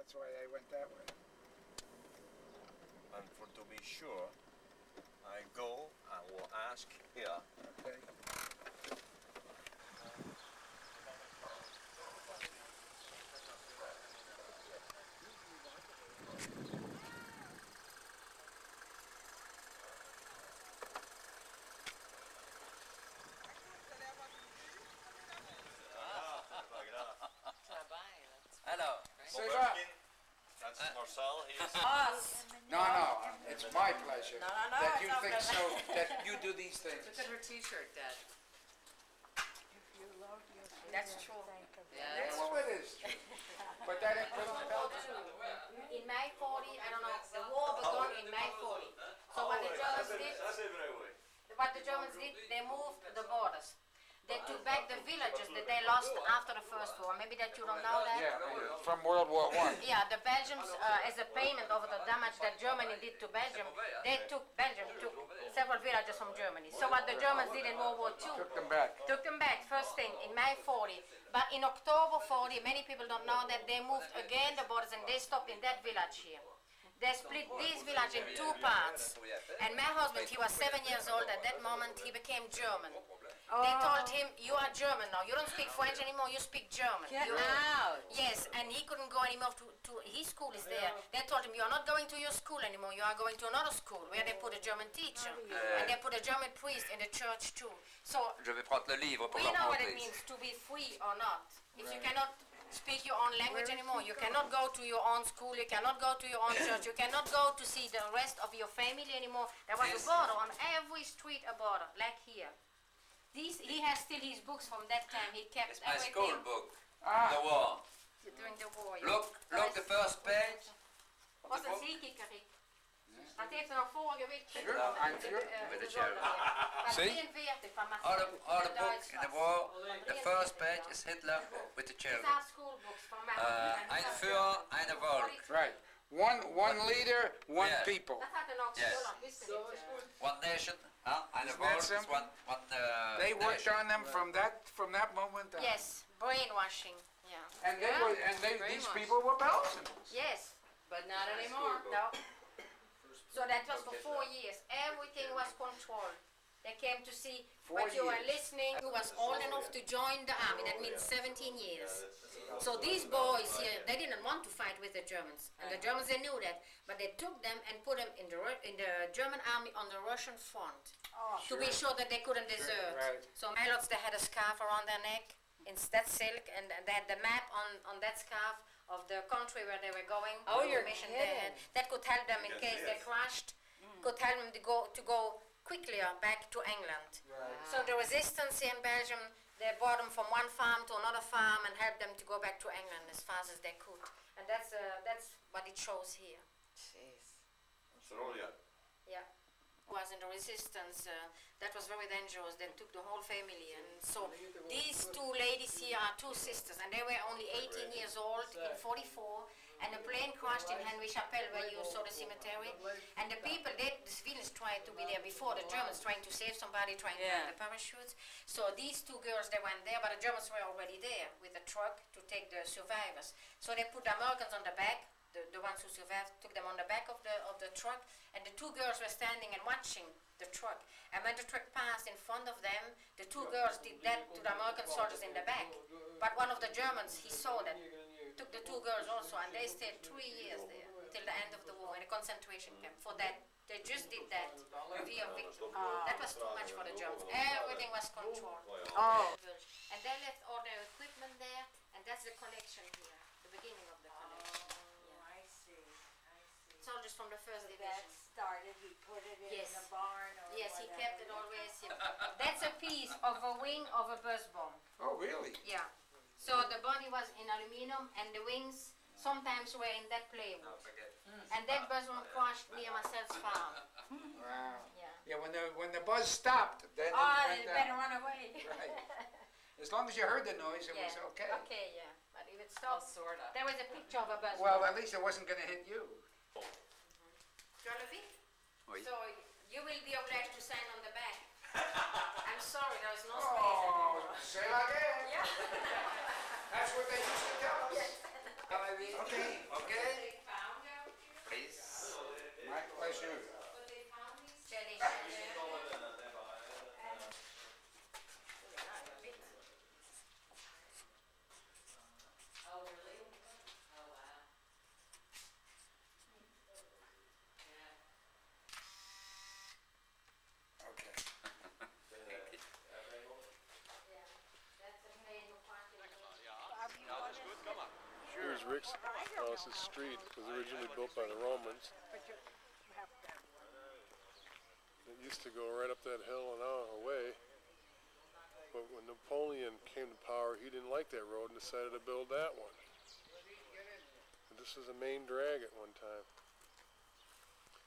That's why they went that way. And for to be sure, I go and will ask here. Okay. Alors, C'est ça. That's Marcel. He's No, it's my pleasure No, that you it's think okay. so, that you do these things. Look at her t-shirt, Dad. That's true. Yeah, Yeah, well, it is true. But that includes Belgium. In May 40, I don't know, the war began in May 40. So what the Germans did, they moved the borders. They took back the villages that they lost after the First War. Maybe that you don't know that. Yeah, from World War I. Yeah, the Belgians, as a payment over the damage that Germany did to Belgium, Belgium took several villages from Germany. So what the Germans did in World War II, Took them back. took them back, first thing, in May 40. But in October 40, many people don't know that they moved again the borders and they stopped in that village here. They split this village in two parts. And my husband, he was 7 years old at that moment, he became German. They told him, you are German now, you don't speak French anymore, you speak German. Get out! Yes, and he couldn't go anymore to his school is there. They told him, you are not going to your school anymore, you are going to another school where they put a German teacher. And they put a German priest in the church too. So je vais prendre le livre pour we leur know what montrer. it means to be free or not. If you cannot speak your own language anymore, you cannot go to your own school, you cannot go to your own church, you cannot go to see the rest of your family anymore. There was a border on every street, a border, like here. He has still his books from that time, he kept It's my everything school book. The war. during the war. Look the first page. Was een ziekekariek. Dat heeft er nog vorige week With the cherry. Van See? 43 van All the book Duits in the was. war. The first page is Hitler with the These cherry. are school books from my Ein Führer, eine Volk. Right. One leader, one Yeah. people. Dat had er nog Yes. veel aan wisten niet. One nation. Eine Isn't that Volk is simple? one They worked nation. on them from that moment on. Yes, brainwashing. Yeah. And they were, and these Brainwash. people were Belgians. Yes. But not anymore. No. So that was for 4 years. Everything was controlled. They came to see 4 what you were years. listening. Who was old enough to join the army. That means 17 years. So these boys here, they didn't want to fight with the Germans. And the Germans, they knew that. But they took them and put them in the German army on the Russian front. To be sure that they couldn't desert. Right. So pilots, they had a scarf around their neck. Instead silk, and they had the map on that scarf of the country where they were going. Oh, the you're mission kidding. they had. That could help them in case they crashed. Could help them to go quickly back to England. Right. So the resistance here in Belgium, they brought them from one farm to another farm and helped them to go back to England as fast as they could. And that's what it shows here. Jeez. Yeah. Was in the resistance, that was very dangerous. They took the whole family, and so these two ladies here are two sisters, and they were only 18 years old in 44, and a plane crashed in Henry Chapelle where you saw the cemetery, and the people, the civilians tried to be there before, the Germans trying to save somebody, trying to have the parachutes. So these two girls, they went there, but the Germans were already there with a truck to take the survivors. So they put the Americans on the back. The ones who survived took them on the back of the truck, and the two girls were standing and watching the truck. And when the truck passed in front of them, the two girls did that to the American soldiers in the back. But one of the Germans, he saw that, took the two girls also, and they stayed 3 years there till the end of the war in a concentration camp. For that, they just did that. Via victory. That was too much for the Germans. Everything was controlled. And they left all their equipment there, and that's the collection here, the beginning of the collection. I see. Soldiers from the first That division. started, he put it in Yes. the barn or Yes, he whatever. kept it always here. That's a piece of a wing of a bus bomb. Oh, really? Yeah. So the body was in aluminum and the wings sometimes were in that plywood. And that bus bomb crashed near Marcel's farm. Wow. Yeah. Yeah, when the buzz stopped, then it Oh, went you down. better run away. Right. As long as you heard the noise, it Yeah. was okay. Okay, yeah. But if it Oh, stopped, sort of. there was a picture of a bus Well, bomb. at least it wasn't going to hit you. Tu as le vite? Oui. So you will be obliged to sign on the back. I'm sorry, there is no space Oh, anymore. say like that. Yeah. That's what they used to tell us. Okay? Please. My pleasure. Oh, really? Oh, wow. Okay. Here's Rick's house's street. It was originally built by the Romans. It used to go right up that hill and away. But when Napoleon came to power, he didn't like that road and decided to build that one. And this was the main drag at one time.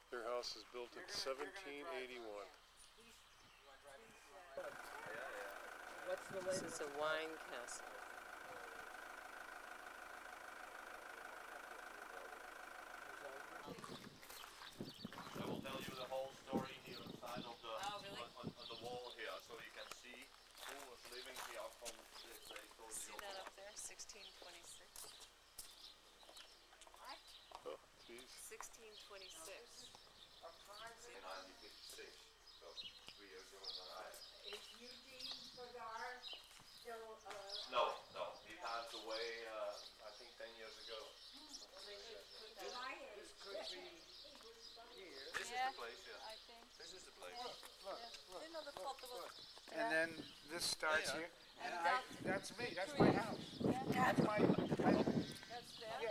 Their house was built in 1781. This is a wine castle. I will tell you the whole story here inside of the on the wall here, so you can see who was living here from this day to the See that up there? 1626. Oh, geez. 1626. 1956, so 3 years ago. Is Eugene Bernard still, No, he passed away, I think 10 years ago. my age? This is the place, yeah. This is the place. And then this starts here. And that's me. That's my house. That's my. Yeah.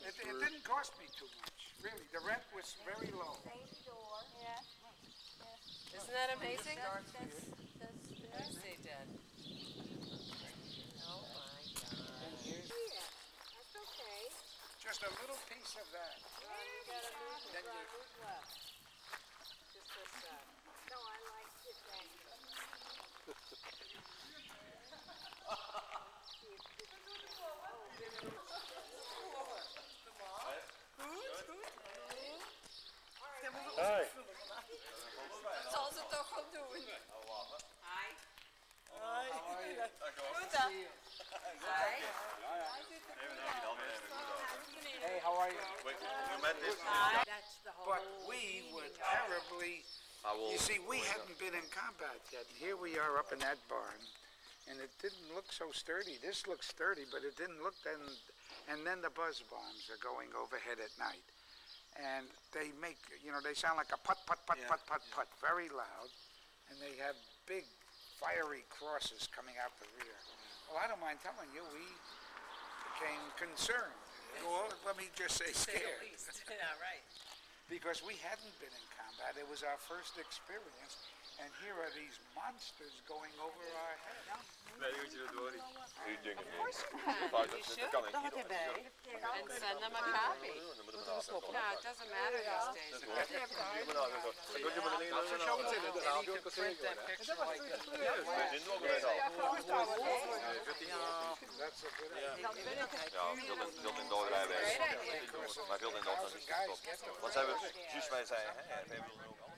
It didn't cost me too much, really. The rent was very low. Isn't that amazing? I say, Dad. Oh my God. And here's That's okay. just a little piece of that. Then you, Just this side. No, I like it that. Hi. Dat zal ze toch wel doen. Hi. how are you? Hi. Hey, how are you? You met this? That's the whole. But we were terribly. You see, we hadn't been in combat yet. Here we are up in that barn, and it didn't look so sturdy. This looks sturdy, but it didn't look then. And then the buzz bombs are going overhead at night, and they make, they sound like a put, put, put, put, put, put, very loud, and they have big fiery crosses coming out the rear. Well, I don't mind telling you, we became concerned. Well, let me just say scared. Yeah, right. Because we hadn't been in combat. It was our first experience. And here are these monsters going over our heads. You denk het niet. You Dat kan ik should. niet. And send them a copy. No, it doesn't matter these days. That's a good idea. Ja, veel in doorrijden. Maar veel in Nederland is het gestopt. Want zij hebben, juist wij zeiden, hij wil ook